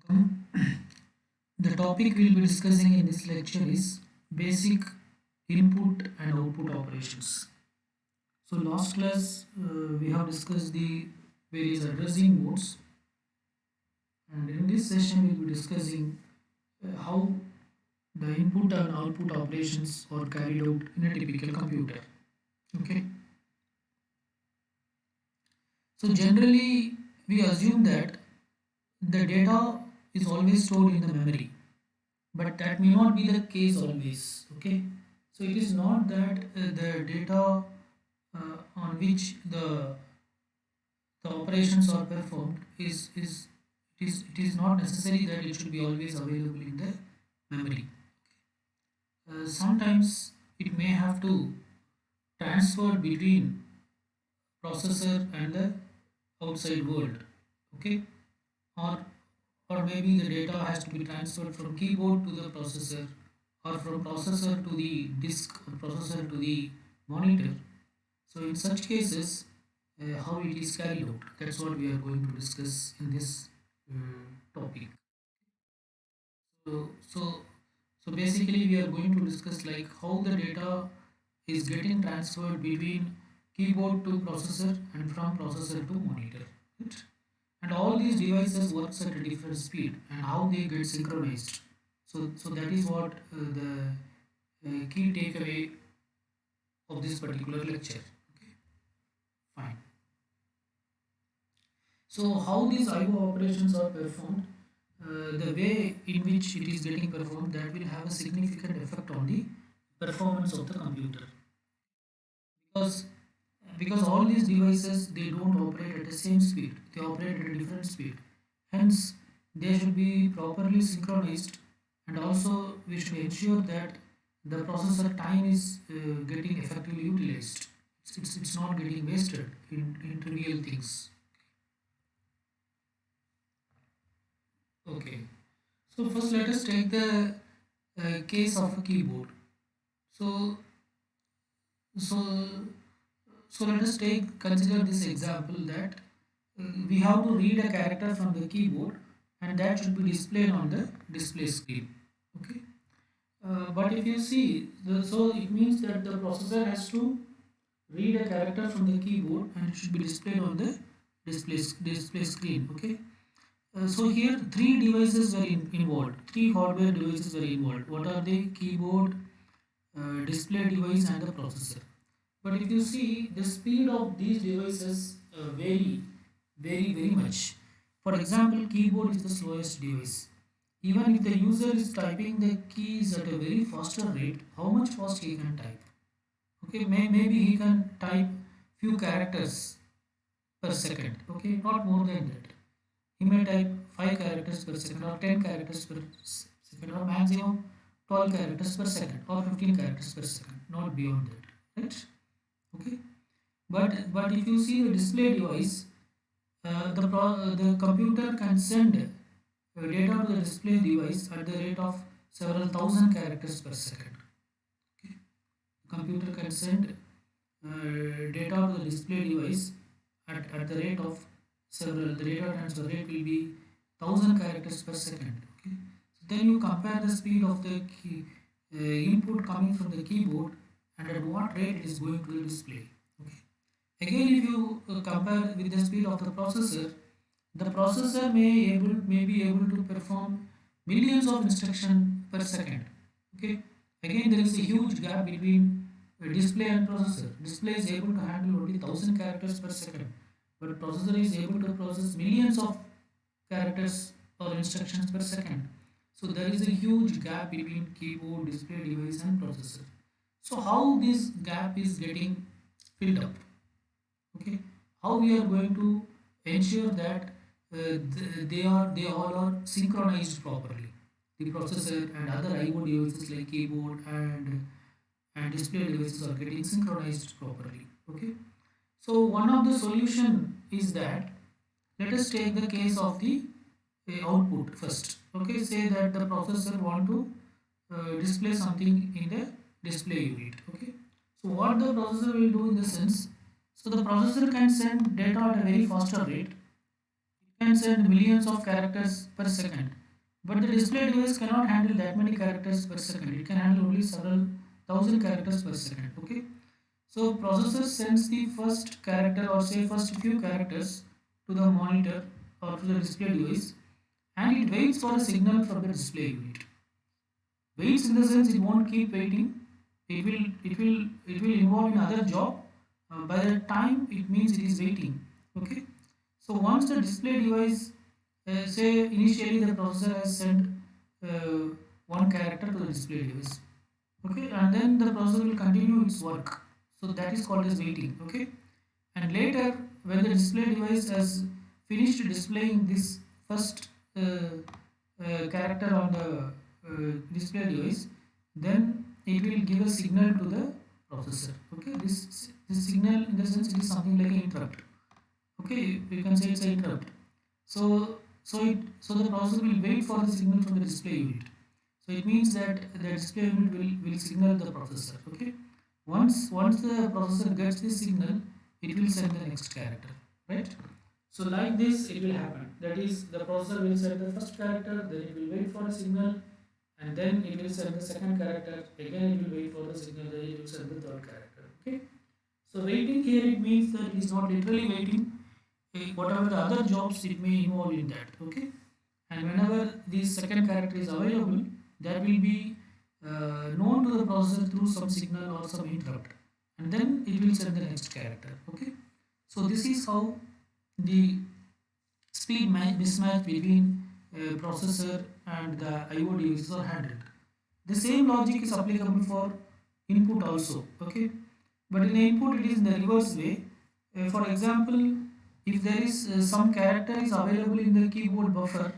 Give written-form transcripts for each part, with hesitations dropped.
The topic we'll be discussing in this lecture is basic input and output operations. So last class we have discussed the various addressing modes, and in this session we'll be discussing how the input and output operations are carried out in a typical computer. Okay. So generally we assume that the data is always stored in the memory, but that may not be the case always. Okay. So it is not that the data on which the operations are performed is not necessary that it should be always available in the memory. Sometimes it may have to transfer between processor and the outside world. Okay. or or maybe the data has to be transferred from keyboard to the processor, or from processor to the disk, or processor to the monitor. So in such cases, how it is carried out, that's what we are going to discuss in this topic. So so so basically we are going to discuss like how the data is getting transferred between keyboard to processor and from processor to monitor, right? And all these devices works at a different speed and how they get synchronized. So that is what the key takeaway of this particular lecture. Okay, fine. So how these IO operations are performed, the way in which it is getting performed, that will have a significant effect on the performance of the computer, because all these devices, they don't operate at the same speed, they operate at a different speed. Hence they should be properly synchronized, and also we should ensure that the processor time is getting effectively utilized. It's not getting wasted in trivial things. Okay, so first let us take the case of a keyboard. So so so let us consider this example that we have to read a character from the keyboard, and that should be displayed on the display screen. Okay. But if you see, so it means that the processor has to read a character from the keyboard, and it should be displayed on the display screen. Okay. So here three devices were involved. Three hardware devices were involved. What are they? Keyboard, display device, and the processor. But if you see, the speed of these devices vary very much. For example, keyboard is the slowest device. Even if the user is typing the keys at a very faster rate, how much fast he can type? Okay, maybe he can type few characters per second. Okay, not more than that. He may type 5 characters per second, or 10 characters per second, or maximum 12 characters per second, or 15 characters per second, not beyond that, right? Okay. But if you see the display device, the computer can send data to the display device at the rate of several thousand characters per second. Okay. The computer can send data to the display device at the rate of several. The data transfer rate will be 1,000 characters per second. Okay. So then you compare the speed of the input coming from the keyboard, and at what rate it is going to the display. Okay. Again, if you compare with the speed of the processor may be able to perform millions of instructions per second. Okay. Again, there is a huge gap between display and processor. Display is able to handle only 1,000 characters per second, but processor is able to process millions of characters or instructions per second. So there is a huge gap between keyboard, display device, and processor. So how this gap is getting filled up? Okay, how we are going to ensure that they all are synchronized properly, the processor and other IO devices like keyboard and display devices are getting synchronized properly. Okay, so one of the solution is that, let us take the case of the output first. Okay, say that the processor want to display something in the display unit. Okay, so what the processor will do in the sense, so the processor can send data at a very faster rate. It can send millions of characters per second. But the display device cannot handle that many characters per second. It can handle only several thousand characters per second. Okay. So processor sends the first character or say first few characters to the monitor or to the display device, and it waits for a signal from the display unit. Waits in the sense it won't keep waiting. It will involve in other job. By the time it means it is waiting. Okay. So once the display device, say initially the processor has sent uh, one character to the display device. Okay, and then the processor will continue its work. So that is called as waiting. Okay, and later when the display device has finished displaying this first character on the display device, then it will give a signal to the processor. Okay, this signal in the sense it is something like an interrupt. Okay, you can say it's an interrupt. So the processor will wait for the signal from the display unit. So it means that the display unit will signal the processor. Okay, once the processor gets this signal, it will send the next character, right? So like this it will happen. That is, the processor will send the first character, then it will wait for a signal, and then it will send the second character. Again it will wait for the signal, then it will send the third character. Okay. So waiting here, it means that it is not literally waiting. Whatever the other jobs it may involve in that. Okay. And whenever this second character is available, that will be known to the processor through some signal or some interrupt, and then it will send the next character. Okay. So this is how the speed mismatch between processor and the IO devices are handled. The same logic is applicable for input also. Okay, but in the input it is in the reverse way. For example, if there is some character is available in the keyboard buffer,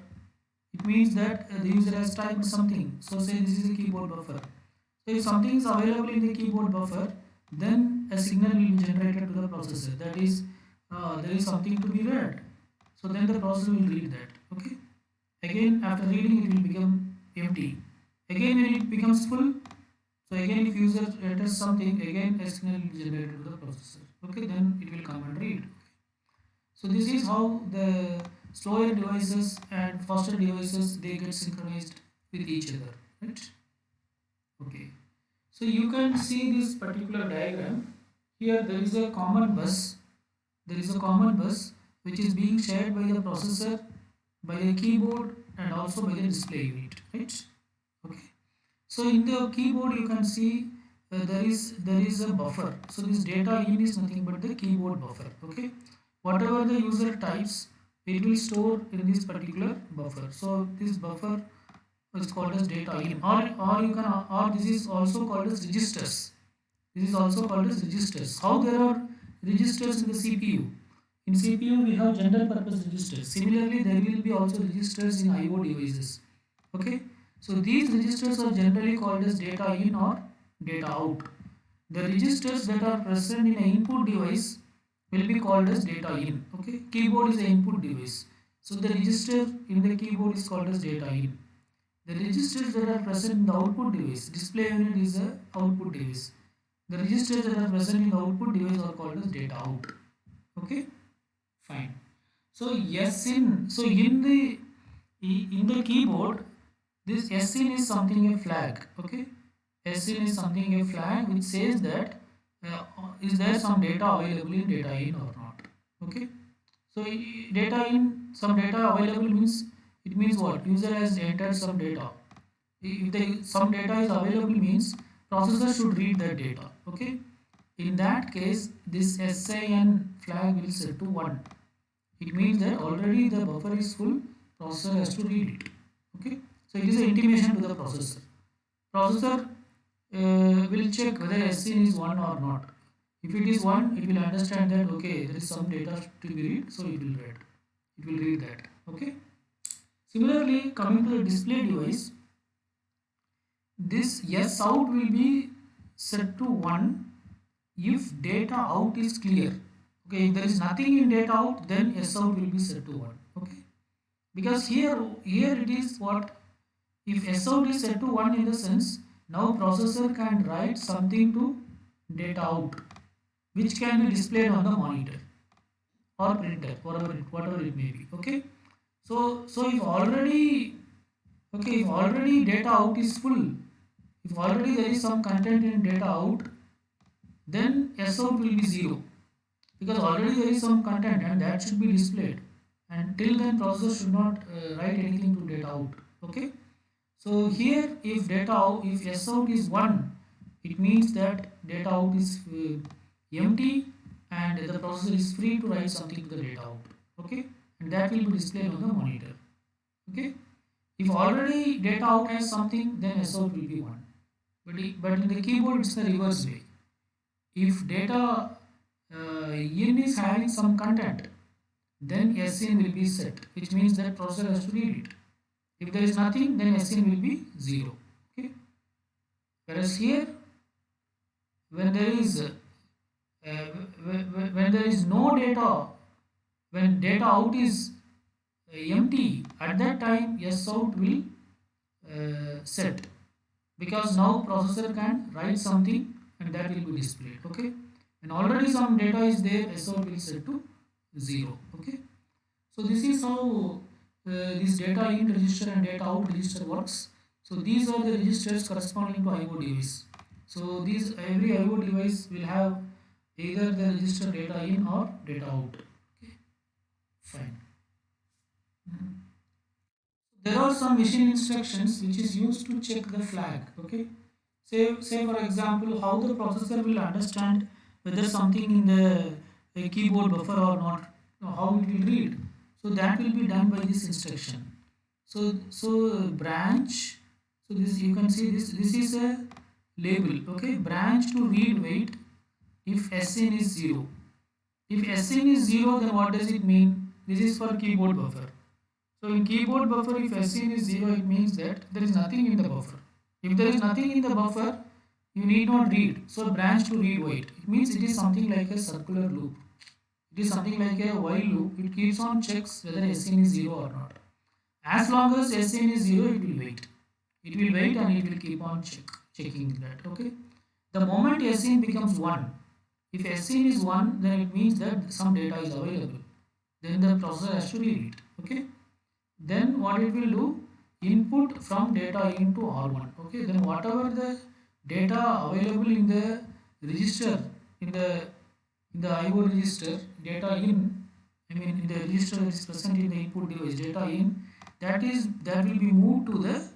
it means that the user has typed something. So say this is a keyboard buffer. So if something is available in the keyboard buffer, then a signal will be generated to the processor. That is, there is something to be read. So then the processor will read that. Okay. Again, after reading, it will become empty. Again, when it becomes full, so again, if user enters something, again a signal will be generated to the processor. Okay, then it will come and read. So this is how the slower devices and faster devices they get synchronized with each other, right? Okay. So you can see this particular diagram. Here there is a common bus. There is a common bus which is being shared by the processor, by the keyboard, and also by the display unit, right? Okay. So in the keyboard you can see there is a buffer. So this data in is nothing but the keyboard buffer. Okay. Whatever the user types, it will store in this particular buffer. So this buffer is called as data in, or you can, or this is also called as registers. This is also called as registers. How there are registers in the CPU? In CPU we have general purpose registers. Similarly, there will be also registers in IO devices. Okay. So these registers are generally called as data in or data out. The registers that are present in an input device will be called as data in. Okay. Keyboard is an input device. So the register in the keyboard is called as data in. The registers that are present in the output device, display unit is a output device. The registers that are present in the output device are called as data out. Okay, fine. So in the keyboard, this sin is something a flag. Okay, sin is something a flag which says that is there some data available in data in or not. Okay, so data in, some data available means, it means what? User has entered some data. If some data is available means processor should read that data. Okay. In that case, this SIN flag will set to 1. It means that already the buffer is full, processor has to read it. Okay. So it is an intimation to the processor. Processor will check whether SIN is 1 or not. If it is 1, it will understand that okay, there is some data to be read, so it will read. It will read that. Okay. Similarly, coming to the display device, this yes out will be set to 1 if data out is clear. Okay, if there is nothing in data out, then yes out will be set to 1. Okay, because here it is what, if S out is set to 1 in the sense, now processor can write something to data out, which can be displayed on the monitor or printer, whatever it may be. Okay, so if already Okay, if already data out is full, if already there is some content in data out, then S out will be 0, because already there is some content and that should be displayed, and till then processor should not write anything to data out. Okay, so here if data out, if S out is 1, it means that data out is empty and the processor is free to write something to the data out. Okay, and that will be displayed on the monitor. Okay, if already data out has something, then S out will be 1. But in the keyboard it's the reverse way. If data in is having some content, then sin will be set, which means that processor has to read it. If there is nothing, then sin will be 0. Okay. Whereas here, when there is when there is no data, when data out is empty, at that time S out will set, because now processor can write something and that will be displayed. Okay, and already some data is there, S out will set to 0. Okay, so this is how this data in register and data out register works. So these are the registers corresponding to IO device. So these every IO device will have either the register data in or data out. Okay, fine. Mhm. There are some machine instructions which is used to check the flag. Okay, say for example how the processor will understand whether something in the keyboard buffer or not, how it will read. So that will be done by this instruction. So branch. So this you can see this is a label. Okay, branch to read wait if SN is 0. If SN is 0, then what does it mean? This is for keyboard buffer. So in keyboard buffer, if SN is 0, it means that there is nothing in the buffer. If there is nothing in the buffer, you need not read. So branch to read wait. It means it is something like a circular loop. It is something like a while loop. It keeps on checks whether SN is 0 or not. As long as SN is 0, it will wait. It will wait and it will keep on checking that. Okay. The moment SN becomes 1, if SN is 1, then it means that some data is available. Then the processor has to read it. Okay. Then what it will do, input from data into R1. Okay, then whatever the data available in the register, in the IO register, data in, I mean in the register that is present in the input device, data in, that will be moved to the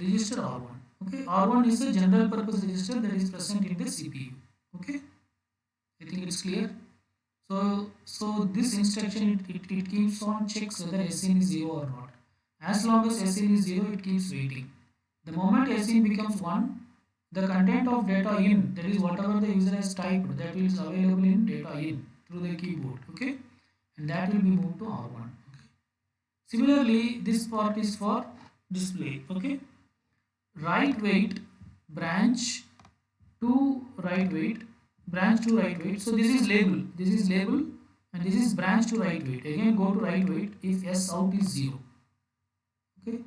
register R1. Okay, R1 is a general purpose register that is present in the CPU. Okay, I think it's clear. So this instruction it keeps on checks whether SN is 0 or not. As long as SN is 0, it keeps waiting. The moment SN becomes 1, the content of data in, that is whatever the user has typed, that is available in data in through the keyboard. Okay, and that will be moved to R1. Okay. Similarly, this part is for display. Okay, write wait branch to write wait, branch to write wait. So this is label, and this is branch to write wait. Again go to write wait if S out is 0. Okay,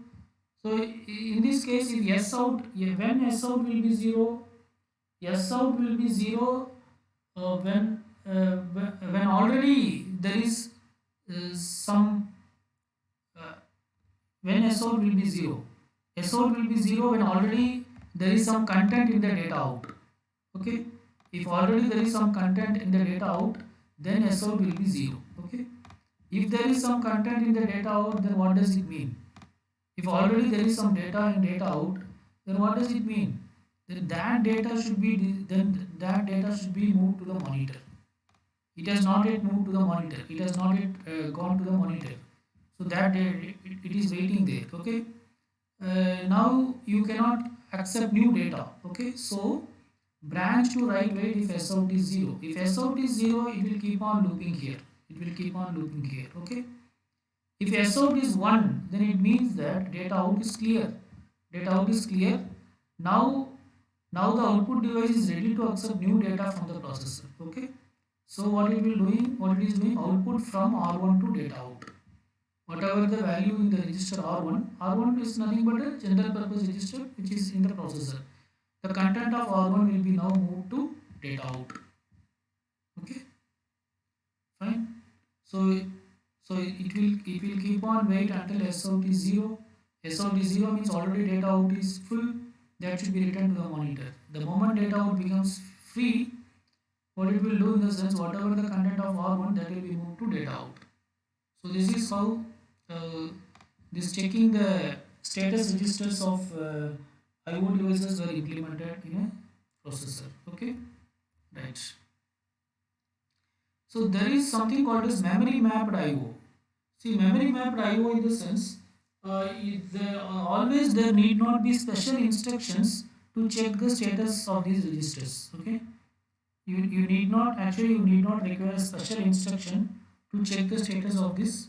so in this case if S out, when S out will be 0, S out will be 0 when already there is some when S out will be 0. S out will be 0 when already there is some content in the data out. Okay, if already there is some content in the data out, then S out will be 0. Okay, if there is some content in the data out, then what does it mean? If already there is some data in data out, then what does it mean? Then that data should be moved to the monitor. It has not yet moved to the monitor. It has not yet gone to the monitor. So that it is waiting there. Okay, now you cannot accept new data. Okay, so branch to write wait if S out is 0. If S out is 0, it will keep on looping here. It will keep on looping here. Okay, if S out is 1, then it means that data out is clear. Data out is clear. Now now the output device is ready to accept new data from the processor. Okay, so what it is doing, output from R1 to data out. Whatever the value in the register R1 is nothing but a general purpose register which is in the processor. The content of R1 will be now moved to data out. Okay, fine. So it will keep on wait until S out is 0. SOUT is 0 means already data out is full, that should be returned to the monitor. The moment data out becomes free, what it will do in the sense whatever the content of R1 that will be moved to data out. So this is how uh, this checking the status registers of IO devices were implemented in a processor. Okay, right. So there is something called as memory mapped IO. See, memory mapped IO in the sense, always there need not be special instructions to check the status of these registers. Okay, you need not actually you need not require a special instruction to check the status of these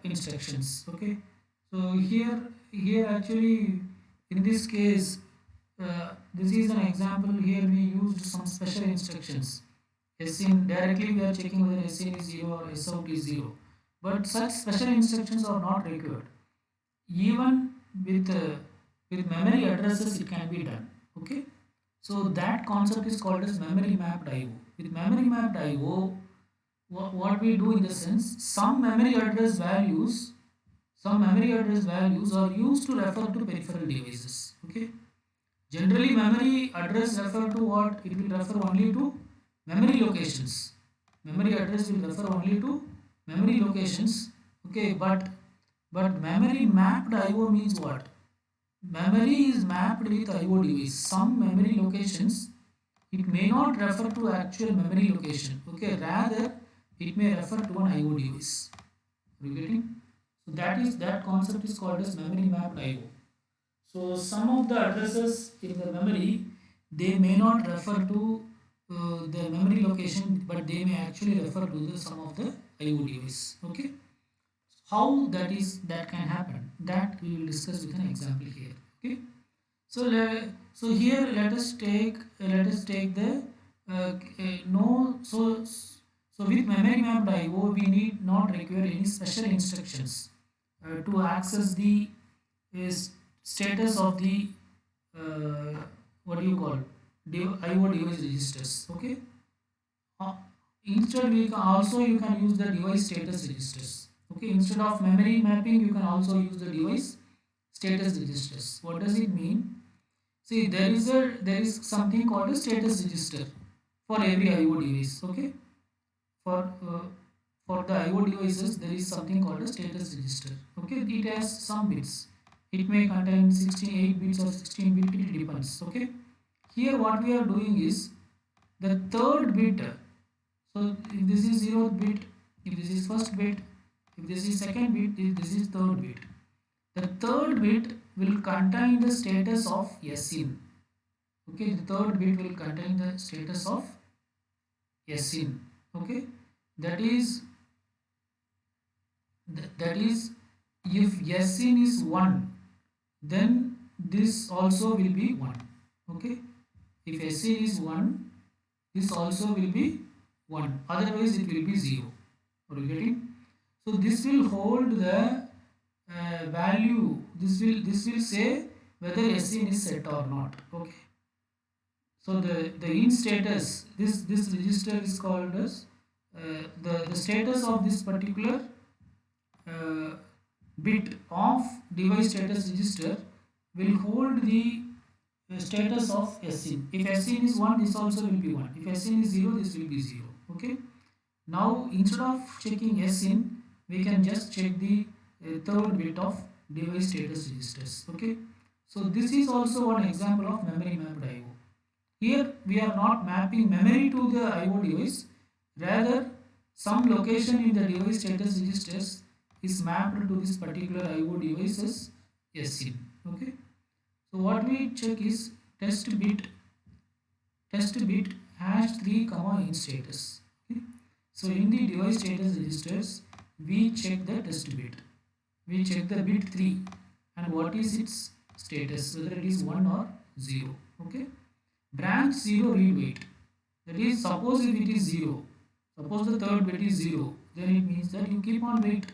instructions. Okay, so here actually in this case, this is an example. Here we used some special instructions. SIN directly we are checking whether SIN is 0 or SOUT is 0, but such special instructions are not required. Even with memory addresses it can be done. Okay, so that concept is called as memory mapped IO. With memory mapped IO, what we do in the sense, some memory address values are used to refer to peripheral devices. Okay, generally memory address refer to what? It will refer only to memory locations. Memory address will refer only to memory locations. Okay, but memory mapped IO means what? Memory is mapped with IO device. Some memory locations, it may not refer to actual memory location. Okay, rather it may refer to an IO device. Are you getting? So that concept is called as memory mapped IO. So some of the addresses in the memory, they may not refer to the memory location, but they may actually refer to the some of the IO device. Okay, how that can happen, that we will discuss with an example here. Okay, so so here let us take the no so with memory mapped IO we need not require any special instructions to access the is status of the uh, what do you call IO device registers. Okay, uh, instead we can also you can use the device status registers. Okay, instead of memory mapping you can also use the device status registers. What does it mean? See, there is something called a status register for every IO device. Okay, for uh, for the IO devices there is something called a status register. Okay, it has some bits. It may contain 68 bits or 16 bit. It depends. Okay, here what we are doing is the third bit. So if this is 0th bit, if this is first bit, if this is second bit, if this is third bit. The third bit will contain the status of SIN. Okay, the third bit will contain the status of SIN. Okay, that is that is if SIN is 1, then this also will be 1. Okay, if SIN is 1, this also will be 1, otherwise it will be 0. Are you getting? So this will hold the value. This will say whether SIN is set or not. Okay, so the in status, this register is called as the status of this particular uh, bit of device status register will hold the status of SIN. If SIN is 1, this also will be 1. If SIN is 0, this will be 0. Okay, now instead of checking SIN, we can just check the third bit of device status registers. Okay, so this is also one example of memory mapped IO. Here we are not mapping memory to the IO device, rather some location in the device status registers is mapped to this particular IO device's SIN. Okay, so what we check is test bit hash 3 comma in status. Okay, so in the device status registers we check the test bit, we check the bit 3 and what is its status, whether it is 1 or 0. Okay, branch 0 read wait, that is suppose if it is 0, suppose the third bit is 0, then it means that you keep on wait.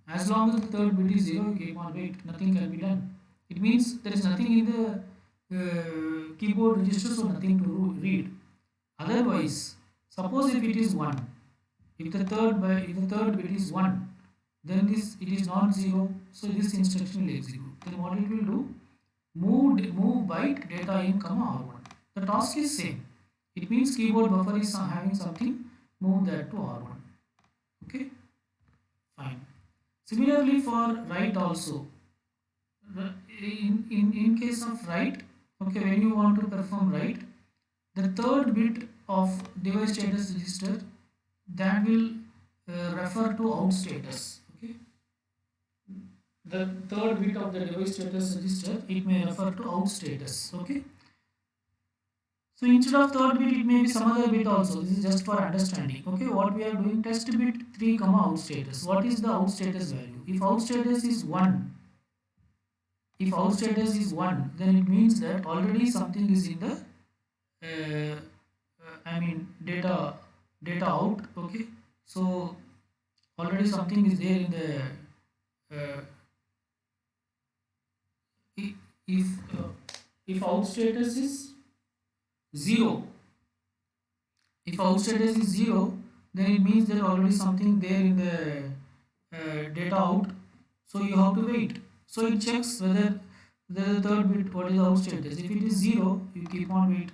As long as the third bit is 0, you keep on wait, nothing can be done. It means there is nothing in the keyboard register, so nothing to read. Otherwise, suppose if it is 1, if the third bit is 1, then this it is not zero, so this instruction will execute. Then what it will do, move byte data in comma r1. The task is same. It means keyboard buffer is having something, move that to r1. Okay, fine. Similarly for write also, in case of write, okay, when you want to perform write, the third bit of device status register, that will refer to out status. Okay, the third bit of the device status register, it may refer to out status. Okay, so instead of third bit, it may be some other bit also. This is just for understanding. Okay, what we are doing, test bit 3 comma out status. What is the out status value? If out status is 1, if out status is 1, then it means that already something is in the I mean data out. Okay, so already something is there in the uh, if uh, if out status is 0, if out status is 0, then it means there already something there in the data out, so you have to wait. So it checks whether the third bit, what is the out status. If it is 0, you keep on wait.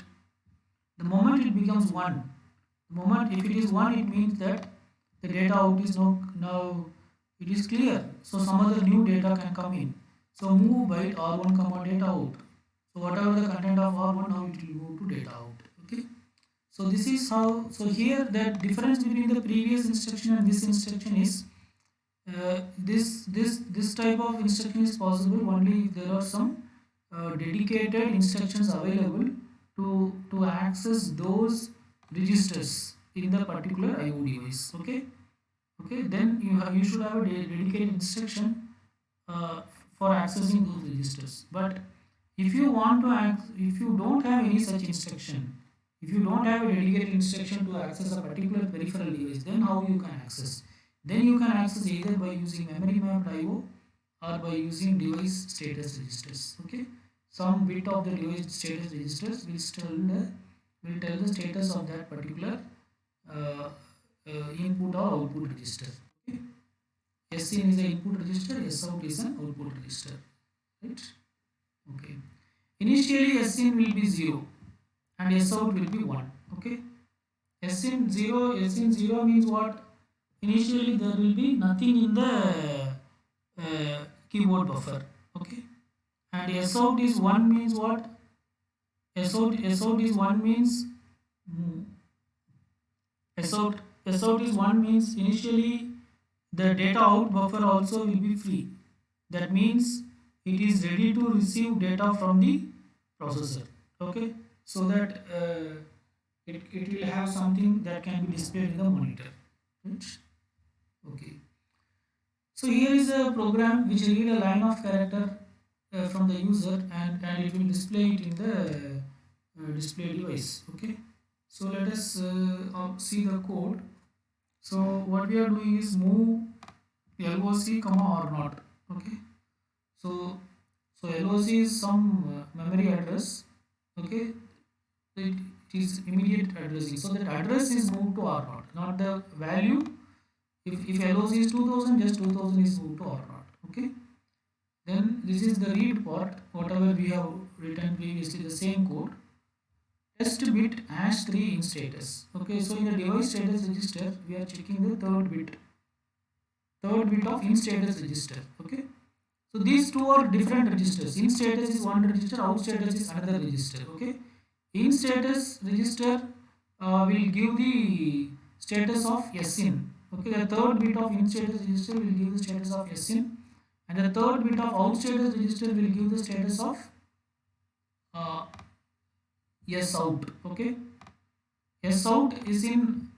The moment it becomes 1, the moment if it is 1, it means that the data out is now it is clear, so some other new data can come in. So move byte r1 comma data out. So whatever the content of r1, now it will move to data out. Okay, so this is how. So here the difference between the previous instruction and this instruction is, this type of instruction is possible only if there are some dedicated instructions available to access those registers in the particular IO device. Okay, okay, then you should have a dedicated instruction uh, for accessing those registers. But if you want to if you don't have any such instruction, if you don't have a dedicated instruction to access a particular peripheral device, then how you can access? Then you can access either by using memory mapped IO or by using device status registers. Okay, some bit of the device status registers will tell the status of that particular uh, input or output register. Okay, SIN is an input register, SOUT is an output register. Right? Okay. Initially SIN will be 0 and SOUT will be 1. Okay. SIN 0 means what? Initially there will be nothing in the keyboard buffer. Okay. And SOUT is 1 means what? SOUT is 1 means mm, SOUT is 1 means initially the data out buffer also will be free. That means it is ready to receive data from the processor. Okay, so that it will have something that can be displayed in the monitor. Right? Okay, so here is a program which read a line of character from the user, and it will display it in the display device. Okay, so let us see the code. So what we are doing is move LOC comma or not. Okay, so LOC is some memory address. Okay, it is immediate addressing, so that address is moved to R0, not the value. If LOC is 2000, just 2000 is moved to R0. Okay, then this is the read part, whatever we have written previously, the same code. Test bit hash 3 in status. Okay, so in the device status register we are checking the third bit of in status register. Okay, so these two are different registers. In status is one register, out status is another register. Okay, in status register will give the status of SIN. Okay, the third bit of in status register will give the status of SIN, and the third bit of out status register will give the status of uh, SOUT. Okay, SOUT is in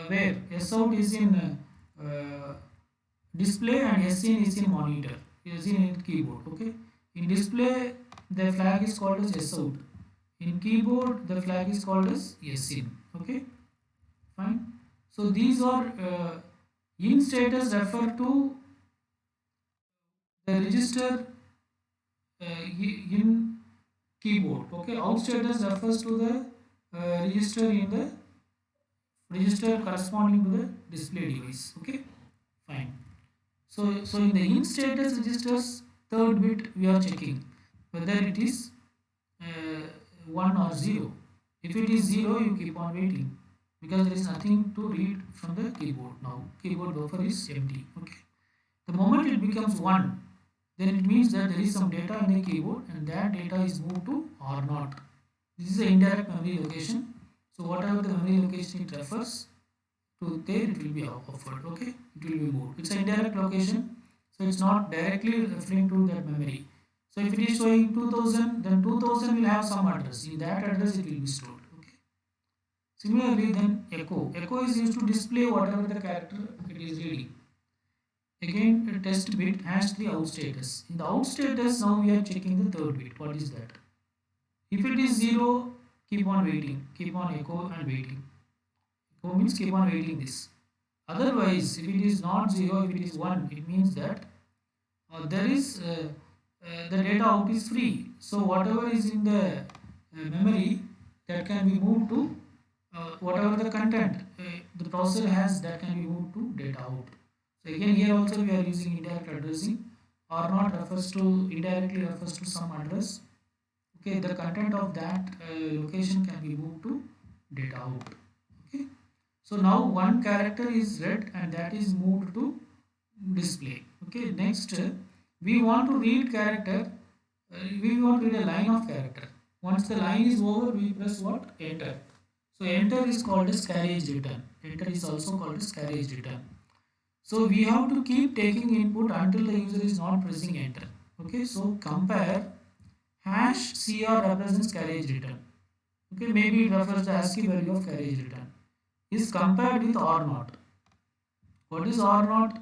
where? SOUT is in display, and SIN is in monitor, is in keyboard. Okay, in display the flag is called as SOUT, in keyboard the flag is called as SIN. Okay, fine. So these are in status refer to the register in keyboard. Okay, out status refers to the register in the register corresponding to the display device. Okay, fine. So in the in status registers, third bit we are checking whether it is uh, 1 or 0. If it is 0, you keep on waiting because there is nothing to read from the keyboard now. Keyboard buffer is empty. Okay. The moment it becomes 1, then it means that there is some data in the keyboard and that data is moved to R naught. This is the indirect memory location. So whatever the memory location it refers to, there it will be offered. Okay, it will be moved. It's an indirect location, so it's not directly referring to that memory. So if it is showing 2000, then 2000 will have some address. In that address it will be stored. Okay. Similarly, then echo. Echo is used to display whatever the character it is reading. Again, a test bit has the out status. In the out status, now we are checking the third bit. What is that? If it is 0, keep on waiting. Keep on echo and waiting. Echo means keep on waiting this. Otherwise, if it is not 0, if it is 1, it means that there is the data out is free. So whatever is in the memory, that can be moved to whatever the content the processor has, that can be moved to data out. So again, here also we are using indirect addressing. R not refers to, indirectly refers to some address. Okay, the content of that location can be moved to data out. Okay, so now one character is read and that is moved to display. Okay, next we want to read character, we want to read a line of character. Once the line is over, we press what? Enter. So enter is called as carriage return. Enter is also called as carriage return. So we have to keep taking input until the user is not pressing enter. Okay, so compare hash CR represents carriage return. Okay, maybe it refers the ASCII value of carriage return. Is compared with R naught. What is R naught?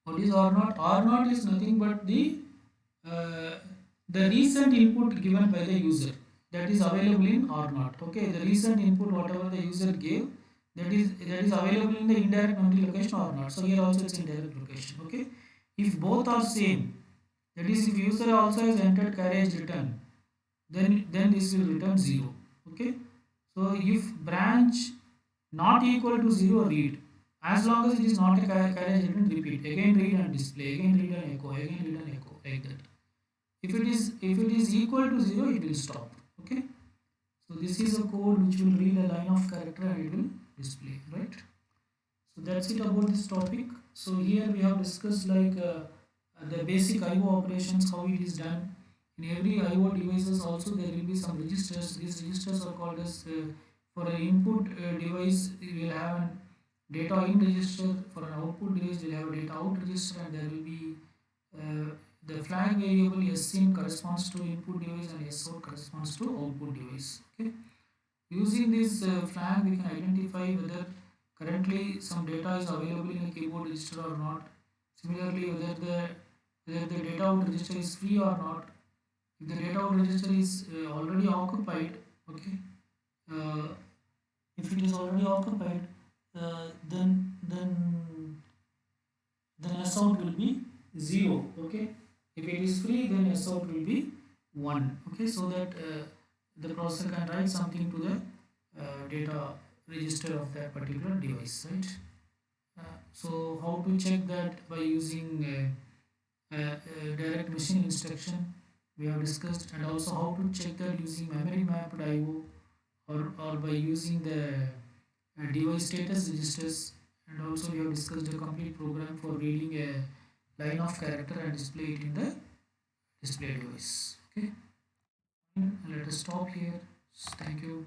What is R naught? R naught is nothing but uh, the recent input given by the user, that is available in R naught. Okay, the recent input whatever the user gave, that is available in the indirect memory location or not. So here also it's indirect location. Okay, if both are same, that is if user also has entered carriage return, then this will return 0. Okay, so if branch not equal to 0, read. As long as it is not a carriage return, repeat. Again read and display. Again read and echo. Again read and echo. Like that. If it is equal to 0, it will stop. Okay. So this is a code which will read a line of character and it will display. Right. So that's it about this topic. So here we have discussed like the basic IO operations, how it is done. In every IO devices also there will be some registers. These registers are called as for an input device we will have an data in register. For an output device we will have a data out register, and there will be the flag variable sin corresponds to input device and out corresponds to output device. Okay. Using this flag we can identify whether currently some data is available in a keyboard register or not. Similarly, whether the data out register is free or not. If the data out register is already occupied, okay, uh, if it is already occupied, then S out will be 0. Okay, if it is free, then S out will be 1. Okay, so that the processor can write something to the data register of that particular device, right? So how to check that? By using direct machine instruction we have discussed, and also how to check that using memory mapped IO, or by using the device status registers, and also we have discussed a complete program for reading a line of character and display it in the display device. Okay, let us stop here. Thank you.